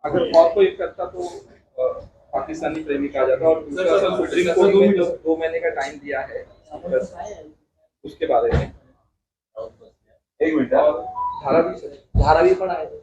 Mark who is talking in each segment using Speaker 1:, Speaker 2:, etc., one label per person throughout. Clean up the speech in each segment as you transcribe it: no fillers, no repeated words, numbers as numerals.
Speaker 1: अगर और कोई करता तो पाकिस्तानी प्रेमी कहा जाता। और दूसरा सर, सुप्रीम कोर्ट ने जो 2 महीने का टाइम दिया है उसके बारे में एक मिनट। और धारावी पण आहे सर।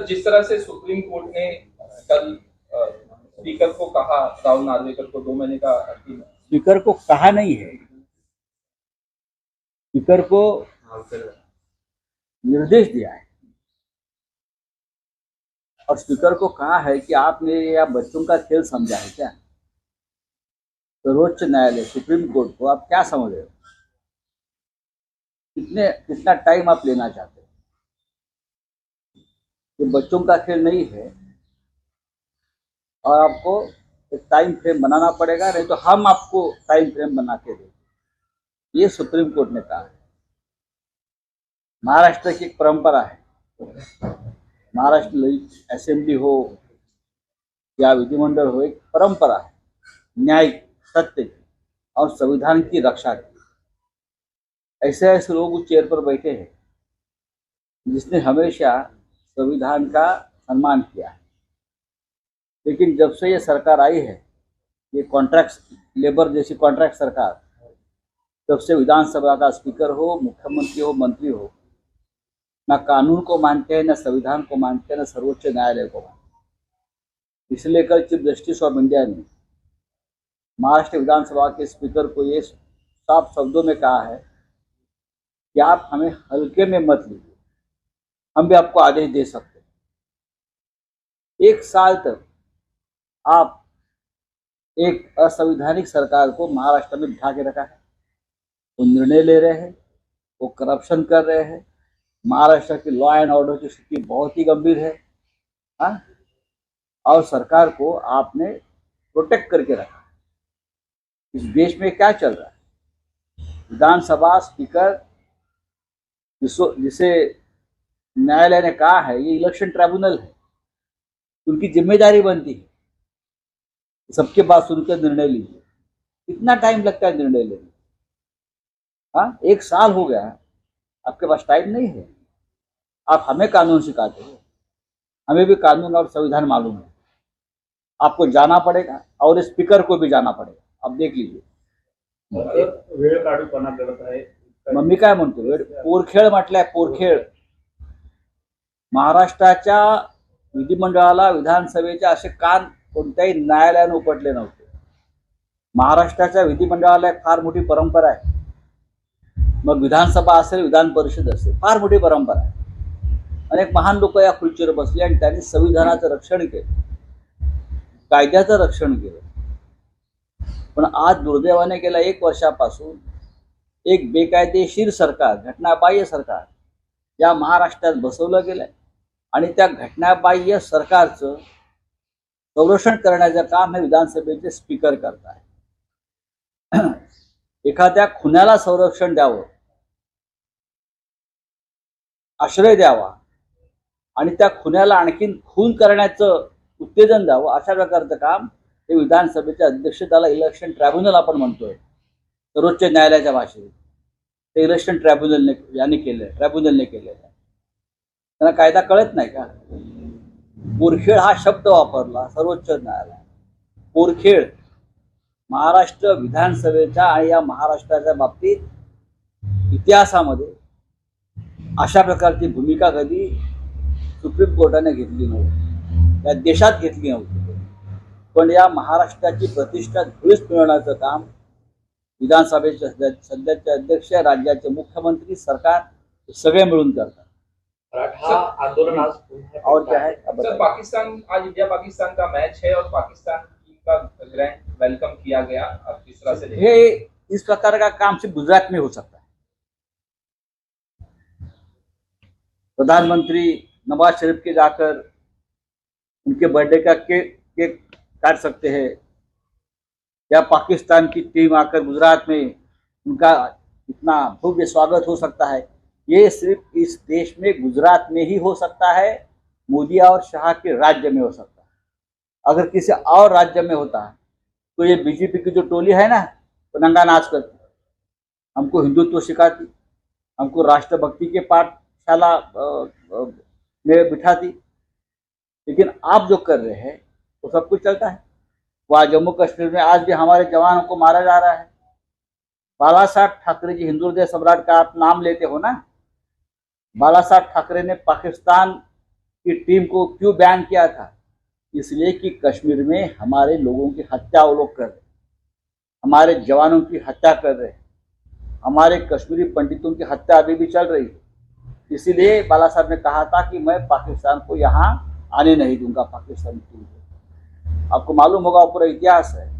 Speaker 1: जिस तरह से सुप्रीम कोर्ट ने कल स्पीकर को कहा, राहुल नार्वेकर को 2 महीने का
Speaker 2: स्पीकर को कहा नहीं है, स्पीकर को निर्देश दिया है और स्पीकर को कहा है कि आपने या बच्चों का खेल समझा है क्या? सर्वोच्च न्यायालय सुप्रीम कोर्ट को आप क्या समझ रहे हो? कितना टाइम आप लेना चाहते हो? ये बच्चों का खेल नहीं है और आपको एक टाइम फ्रेम बनाना पड़ेगा, नहीं तो हम आपको टाइम फ्रेम बना के देंगे। ये सुप्रीम कोर्ट ने कहा है। महाराष्ट्र की एक परंपरा है, महाराष्ट्र असेंबली हो या विधिमंडल हो, एक परंपरा है न्यायिक, सत्य की और संविधान की रक्षा की। ऐसे ऐसे लोग उस चेयर पर बैठे हैं जिसने हमेशा संविधान का सम्मान किया है, लेकिन जब से ये सरकार आई है, ये कॉन्ट्रैक्ट लेबर जैसी कॉन्ट्रैक्ट सरकार, तब से विधानसभा का स्पीकर हो, मुख्यमंत्री हो, मंत्री हो, ना कानून को मानते हैं, ना संविधान को मानते हैं, ना सर्वोच्च न्यायालय को मानते हैं। इसलिए कल चीफ जस्टिस ऑफ इंडिया ने महाराष्ट्र विधानसभा के स्पीकर को ये साफ शब्दों में कहा है कि आप हमें हल्के में मत लीजिए, हम भी आपको आदेश दे सकते हैं। 1 साल तक आप एक असंवैधानिक सरकार को महाराष्ट्र में बिठा के रखा है। वो निर्णय ले रहे हैं, वो करप्शन कर रहे हैं। महाराष्ट्र की लॉ एंड ऑर्डर की स्थिति बहुत ही गंभीर है। हाँ, और सरकार को आपने प्रोटेक्ट करके रखा। इस देश में क्या चल रहा है? विधानसभा स्पीकर जिसे न्यायालय ने कहा है ये इलेक्शन ट्राइब्यूनल है, उनकी जिम्मेदारी बनती है सबके बात सुनकर निर्णय लीजिए। कितना टाइम लगता है निर्णय लेने? हाँ, 1 साल हो गया, आपके पास टाइम नहीं है। आप हमें कानून सिखाते हो, हमें भी कानून और संविधान मालूम है। आपको जाना पड़ेगा और स्पीकर को भी जाना पड़ेगा। आप देख लीजिए,
Speaker 1: वेळ काढूपणा करत आहे।
Speaker 2: मग मी काय म्हणतो, पोरखेळ म्हटलंय, पोरखेळ। महाराष्ट्राच्या विधिमंडळाला, विधानसभेच्या असे कान कोणत्याही न्यायालयाने उपटले नव्हते। महाराष्ट्राच्या विधिमंडळाला एक फार मोठी परंपरा आहे, मग विधानसभा असेल, विधान परिषद असेल, फार मोठी परंपरा आहे। अनेक महान लोक या खुर्चीवर बसले आणि त्यांनी संविधानाचं रक्षण केलं, कायद्याचं रक्षण केलं। पण आज दुर्दैवाने गेल्या 1 वर्षापासून एक बेकायदेशीर सरकार, घटनाबाह्य सरकार या महाराष्ट्रात बसवलं गेलंय आणि त्या घटनाबाह्य सरकारचं संरक्षण करण्याचं काम हे विधानसभेचे स्पीकर करत आहे। एखाद्या खुन्याला संरक्षण द्यावं, आश्रय द्यावा आणि त्या खुन्याला आणखीन खून करण्याचं उत्तेजन द्यावं, अशा प्रकारचं काम हे विधानसभेच्या अध्यक्ष, त्याला इलेक्शन ट्रायब्युनल आपण म्हणतोय सर्वोच्च न्यायालयाच्या भाषेत, ते इलेक्शन ट्रायब्युनलने केलेलं आहे। त्यांना कायदा कळत नाही का? पोरखेळ हा शब्द वापरला सर्वोच्च न्यायालय। पोरखेळ महाराष्ट्र विधानसभेच्या आणि या महाराष्ट्राच्या बाबतीत इतिहासामध्ये अशा प्रकारची भूमिका कधी सुप्रीम कोर्टाने घेतली नव्हती, या देशात घेतली नव्हती। पण या महाराष्ट्राची प्रतिष्ठा धुळीस मिळवण्याचं काम विधानसभेचे सध्याचे अध्यक्ष, राज्याचे मुख्यमंत्री, सरकार सगळे मिळून करतात।
Speaker 1: मराठा आंदोलन आज
Speaker 2: और क्या है
Speaker 1: सर? पाकिस्तान, आज इंडिया पाकिस्तान का मैच है और पाकिस्तान का ग्रैंड वेलकम किया गया। अब किस तरह से
Speaker 2: ये इस प्रकार का काम सिर्फ गुजरात में हो सकता है। प्रधानमंत्री नवाज शरीफ के जाकर उनके बर्थडे का केक काट सकते हैं, या पाकिस्तान की टीम आकर गुजरात में उनका इतना भव्य स्वागत हो सकता है। ये सिर्फ इस देश में गुजरात में ही हो सकता है मोदी और शाह के राज्य में हो सकता है। अगर किसी और राज्य में होता तो ये बीजेपी की जो टोली है ना, वो नंगा नाच करती, हमको हिंदुत्व सिखाती, हमको राष्ट्रभक्ति के पाठशाला में बिठाती। लेकिन आप जो कर रहे हैं तो सब कुछ चलता है। वहाँ जम्मू कश्मीर में आज भी हमारे जवानों को मारा जा रहा है। बाला साहब ठाकरे जी, हिंदू हृदय सम्राट का आप नाम लेते हो ना, बाला साहब ठाकरे ने पाकिस्तान की टीम को क्यों बैन किया था? इसलिए कि कश्मीर में हमारे लोगों की हत्या वो लोग कर रहे, हमारे जवानों की हत्या कर रहे, हमारे कश्मीरी पंडितों की हत्या अभी भी चल रही है। इसीलिए बाला साहब ने कहा था कि मैं पाकिस्तान को यहाँ आने नहीं दूंगा। पाकिस्तान की आपको मालूम होगा, पूरा इतिहास है।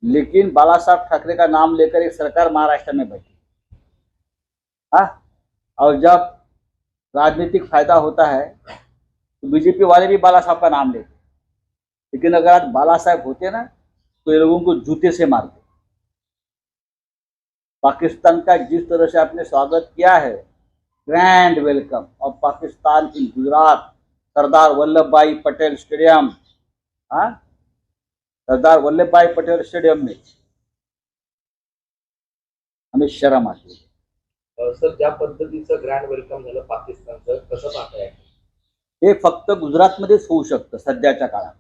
Speaker 2: लेकिन बाला साहब ठाकरे का नाम लेकर एक सरकार महाराष्ट्र में बैठी, हाँ, और जब राजनीतिक फायदा होता है तो बीजेपी वाले भी बाला साहब का नाम लेते। लेकिन अगर आज बाला साहब होते ना तो ये लोगों को जूते से मारते। पाकिस्तान का जिस तरह से आपने स्वागत किया है, ग्रैंड वेलकम, और पाकिस्तान इन गुजरात सरदार वल्लभ भाई पटेल स्टेडियम, हाँ, सरदार वल्लभ भाई पटेल स्टेडियम में हमें शर्म आती है।
Speaker 3: सर, ज्या पद्धतीचं ग्रँड वेलकम झालं पाकिस्तानचं, कसं पाहताय?
Speaker 2: हे फक्त गुजरातमध्येच होऊ शकतं सध्याच्या काळात।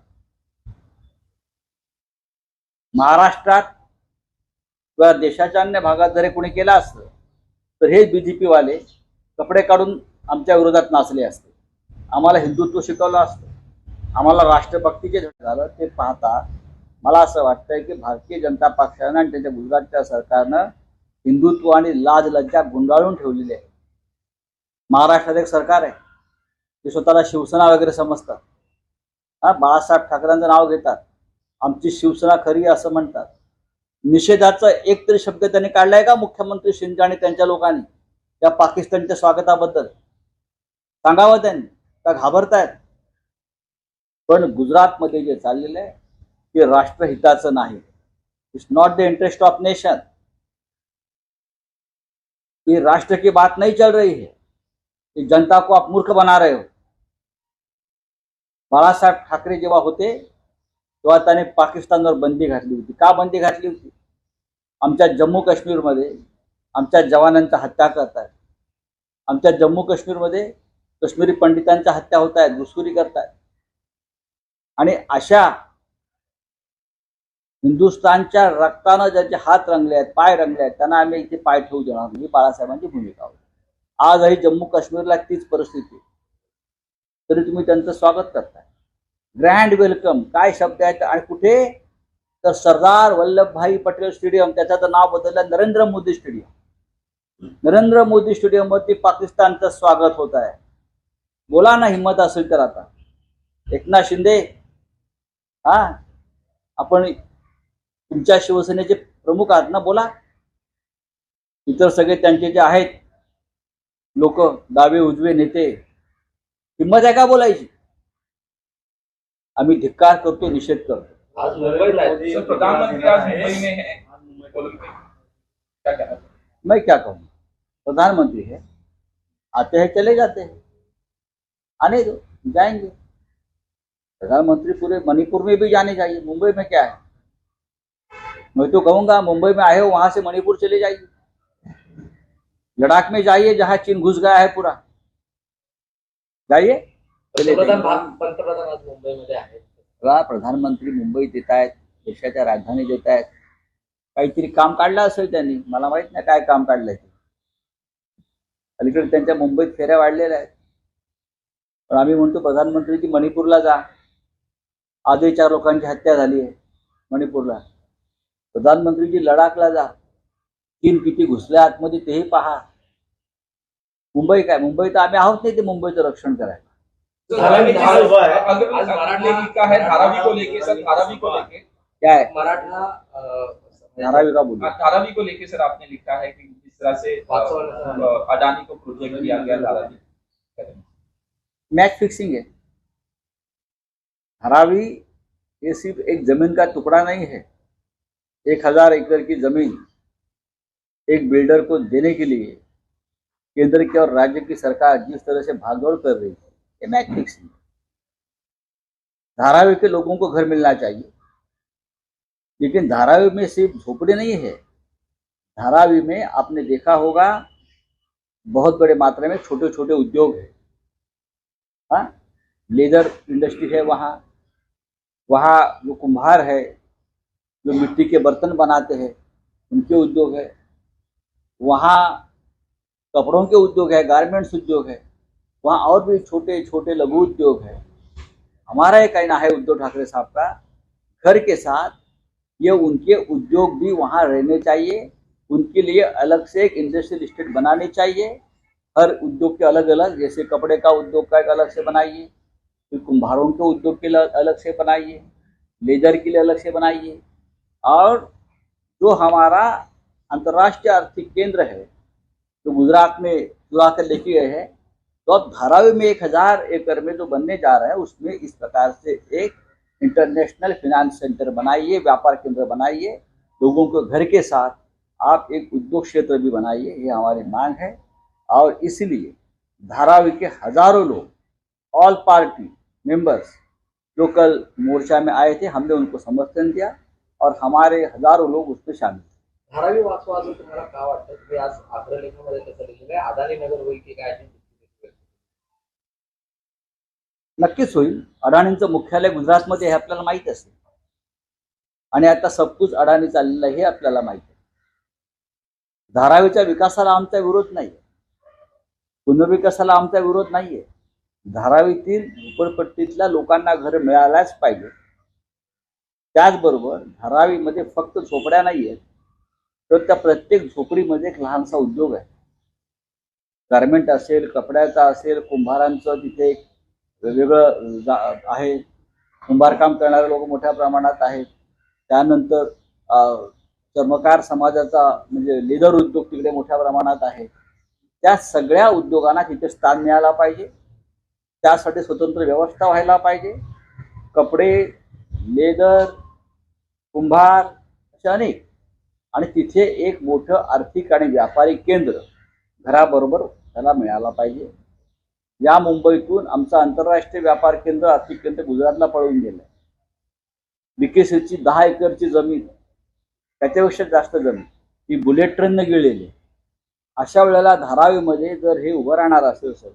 Speaker 2: महाराष्ट्रात किंवा देशाच्या अन्य भागात जर कोणी केलं असतं तर हे बीजेपी वाले कपडे काढून आमच्या विरोधात नाचले असते, आम्हाला हिंदुत्व शिकवलं असतं, आम्हाला राष्ट्रभक्तीचे धडे झालं। ते पाहता मला असं वाटतंय की भारतीय जनता पक्षानं आणि त्याच्या गुजरातच्या सरकारनं हिंदुत्व आणि लाज लज्जा गुंडाळून ठेवलेली आहे। महाराष्ट्रात एक सरकार आहे ते स्वतःला शिवसेना वगैरे समजतात, हा, बाळासाहेब ठाकरेंचं नाव घेतात, आमची शिवसेना खरी असं म्हणतात। निषेधाचा एक तरी शब्द त्यांनी काढलाय का मुख्यमंत्री शिंदे आणि त्यांच्या लोकांनी या पाकिस्तानच्या स्वागताबद्दल? सांगावं त्यांनी, का घाबरतायत? पण गुजरातमध्ये जे चाललेलं आहे ते राष्ट्रहिताचं नाही। It's not the interest of nation. ये राष्ट्र की बात नहीं चल रही है, ये जनता को आप मूर्ख बना रहे हो। बाळासाहेब ठाकरे जेव्हा होते तेव्हा त्याने पाकिस्तानवर बंदी घातली होती। का बंदी घातली होती? आमच्या जम्मू काश्मीरमध्ये आमच्या जवानांच्या हत्या करतात, आमच्या जम्मू काश्मीरमध्ये काश्मीरी पंडितांच्या हत्या होत आहेत, घुसखोरी करतात, आणि अशा हिंदुस्थानच्या रक्तानं ज्यांचे हात रंगले आहेत, पाय रंगले आहेत, त्यांना आम्ही इथे पाय ठेवू देणार नाही। बाळासाहेबांची भूमिका होती। आजही जम्मू काश्मीरला तीच परिस्थिती, तरी तुम्ही त्यांचं स्वागत करताय। ग्रँड वेलकम काय शब्द आहेत? आणि कुठे? तर सरदार वल्लभभाई पटेल स्टेडियम, त्याचं नाव बदललं नरेंद्र मोदी स्टेडियम। नरेंद्र मोदी स्टेडियम वरती पाकिस्तानचं स्वागत होत आहे। बोला ना, हिम्मत असेल तर आता एकनाथ शिंदे, हा, आपण तुमच्या शिवसेनेचे प्रमुख आहात ना, बोला। इतर सगळे त्यांचे जे आहेत लोक, डावे उजवे नेते, हिम्मत आहे का बोलायची? आम्ही धिक्कार करतो, निषेध करतो।
Speaker 3: आज मुंबईला आहे
Speaker 1: सर, प्रधानमंत्री आज मुंबई में है, क्या कहना?
Speaker 2: मैं क्या कहूँ, प्रधानमंत्री है, आते हैं चले जाते हैं, आने दो, जाएंगे। प्रधानमंत्री पूरे मणिपुर में भी जाने चाहिए, मुंबई में क्या है? मैं तो कहूंगा मुंबई में आए हो वहां से मणिपुर चले जाइए, लद्दाख में जाइए जहां चीन घुस गया है पूरा, जाइए, चले जाइए।
Speaker 3: पंतप्रधान आज मुंबईमध्ये आहेत।
Speaker 2: प्रधानमंत्री मुंबईत येत आहेत, देशाच्या राजधानीत येत आहेत, काहीतरी काम काढलं असेल त्यांनी, मला माहित नाही काय काम काढलंय ते। अलीकडे त्यांच्या मुंबईत फेऱ्या वाढलेल्या आहेत, पण आम्ही म्हणतो प्रधानमंत्री मणिपूरला जा। आजही 4 लोकांची हत्या झाली आहे मणिपूरला। प्रधानमंत्री लडाखला जा, चीन किती घुसल्या आतमध्ये तेही पहा। मुंबई काय? मुंबई तर आम्ही आहोत नाही ते मुंबईचं रक्षण करायला।
Speaker 1: धारावी का है, धारावी को लेके सर, धारावी को लेके
Speaker 2: क्या है?
Speaker 3: मराठा
Speaker 2: धारावी का बोलिए।
Speaker 1: धारावी को लेके सर आपने लिखा है कि जिस तरह से अडानी को प्रोजेक्ट दिया गया धारावी,
Speaker 2: मैच फिक्सिंग है। धारावी ये सिर्फ एक जमीन का टुकड़ा नहीं है। 1000 एकड़ की जमीन एक बिल्डर को देने के लिए केंद्र की और राज्य की सरकार जिस तरह से भागदौड़ कर रही है, ये मैच फिक्सिंग। धारावी के लोगों को घर मिलना चाहिए, लेकिन धारावी में सिर्फ झोपड़ी नहीं है। धारावी में आपने देखा होगा बहुत बड़े मात्रा में छोटे छोटे उद्योग है। हाँ, लेदर इंडस्ट्री है वहाँ, वहाँ जो कुम्हार है, जो मिट्टी के बर्तन बनाते हैं उनके उद्योग है, वहाँ कपड़ों के उद्योग है, गारमेंट्स उद्योग है, वहाँ और भी छोटे छोटे लघु उद्योग है। हमारा ये कहना है उद्धव ठाकरे साहब का, घर के साथ ये उनके उद्योग भी वहाँ रहने चाहिए। उनके लिए अलग से एक इंडस्ट्रियल स्टेट बनानी चाहिए। हर उद्योग के अलग अलग, जैसे कपड़े का उद्योग का एक अलग से बनाइए, फिर कुम्हारों के उद्योग के लिए अलग से बनाइए, लेदर के लिए अलग से बनाइए। और जो हमारा अंतर्राष्ट्रीय आर्थिक केंद्र है जो गुजरात में चुरा कर लेके गए हैं, तो अब धारावी में 1000 एकड़ में जो बनने जा रहा है उसमें इस प्रकार से एक इंटरनेशनल फिनांस सेंटर बनाइए, व्यापार केंद्र बनाइए, लोगों को घर के साथ आप एक उद्योग क्षेत्र भी बनाइए, ये हमारी मांग है। और इसलिए धारावी के हजारों लोग, ऑल पार्टी मेंबर्स जो कल मोर्चा में आए थे, हमने उनको समर्थन दिया और हमारे हजारों लोग उसमें शामिल थे।
Speaker 3: धारावी वाचवाचं तुम्हाला काय वाटतं? तुम्ही आज आग्रलेखामध्ये कसं लिहिलेलं आहे? अदानी नगर होईल की काय?
Speaker 2: नक्कीच होईल। अडाणींचं मुख्यालय गुजरातमध्ये हे आपल्याला माहीत असेल, आणि आता सबकुच अडाणी चाललेलं आहे हे आपल्याला माहीत आहे। धारावीच्या विकासाला आमचा विरोध नाही, पुनर्विकासाला आमचा विरोध नाहीये। धारावीतील झोपडपट्टीतल्या लोकांना घर मिळायलाच पाहिजे। त्याचबरोबर धारावीमध्ये फक्त झोपड्या नाही आहेत, तर त्या प्रत्येक झोपडीमध्ये एक लहानसा उद्योग आहे। गारमेंट असेल, कपड्याचा असेल, कुंभारांचं तिथे एक वेगवेगळं आहे। कुंभारकाम करणारे लोक मोठ्या प्रमाणात आहेत। त्यानंतर चर्मकार समाजाचा म्हणजे लेदर उद्योग तिकडे मोठ्या प्रमाणात आहे। त्या सगळ्या उद्योगांना तिथे स्थान मिळाला पाहिजे, त्यासाठी स्वतंत्र व्यवस्था व्हायला पाहिजे। कपडे, लेदर, कुंभार असे अनेक, आणि तिथे एक मोठं आर्थिक आणि व्यापारी केंद्र घराबरोबर त्याला मिळाला पाहिजे। या मुंबईतून आमचं आंतरराष्ट्रीय व्यापार केंद्र, आर्थिक केंद्र गुजरातला पळून गेलं। बीकेसीची 10 एकरची जमीन, त्याच्यापेक्षा जास्त जमीन ही बुलेट ट्रेनने गेलेली। अशा वेळेला धारावीमध्ये जर हे उभं राहणार असेल सर,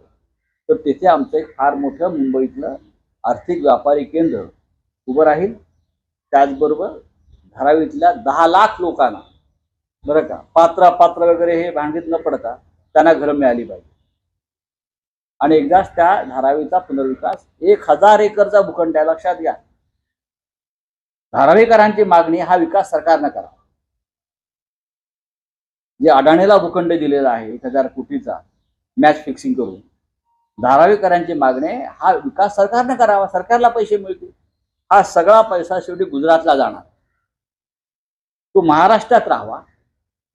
Speaker 2: तर तिथे आमचं एक फार मोठं मुंबईतलं आर्थिक व्यापारी केंद्र उभं राहील। त्याचबरोबर धारावीतल्या 10 लाख लोकांना, बरं का, पात्र वगैरे हे भांडीत न पडता त्यांना घरं मिळाली पाहिजे। आणि एकदाच त्या धारावीचा पुनर्विकास, 1000 एकरचा भूखंड आहे, लक्षात घ्या। धारावीकरांची मागणी हा विकास सरकारनं करावा। जे अडाणीला भूखंड दिलेला आहे 1000 कोटीचा मॅच फिक्सिंग करून, धारावीकरांची मागणी हा विकास सरकारनं करावा, सरकारला पैसे मिळतील। हा सगळा पैसा शेवटी गुजरातला जाणार, तो महाराष्ट्रात राहावा,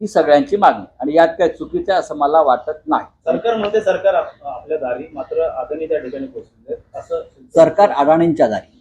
Speaker 2: ही सगळ्यांची मागणी, आणि यात काही चुकीचं असं मला वाटत नाही।
Speaker 4: सरकार म्हणते सरकार आपल्या दारी, मात्र अदानी त्या ठिकाणी पोहोचले, असं
Speaker 2: सरकार अडाणींच्या दारी,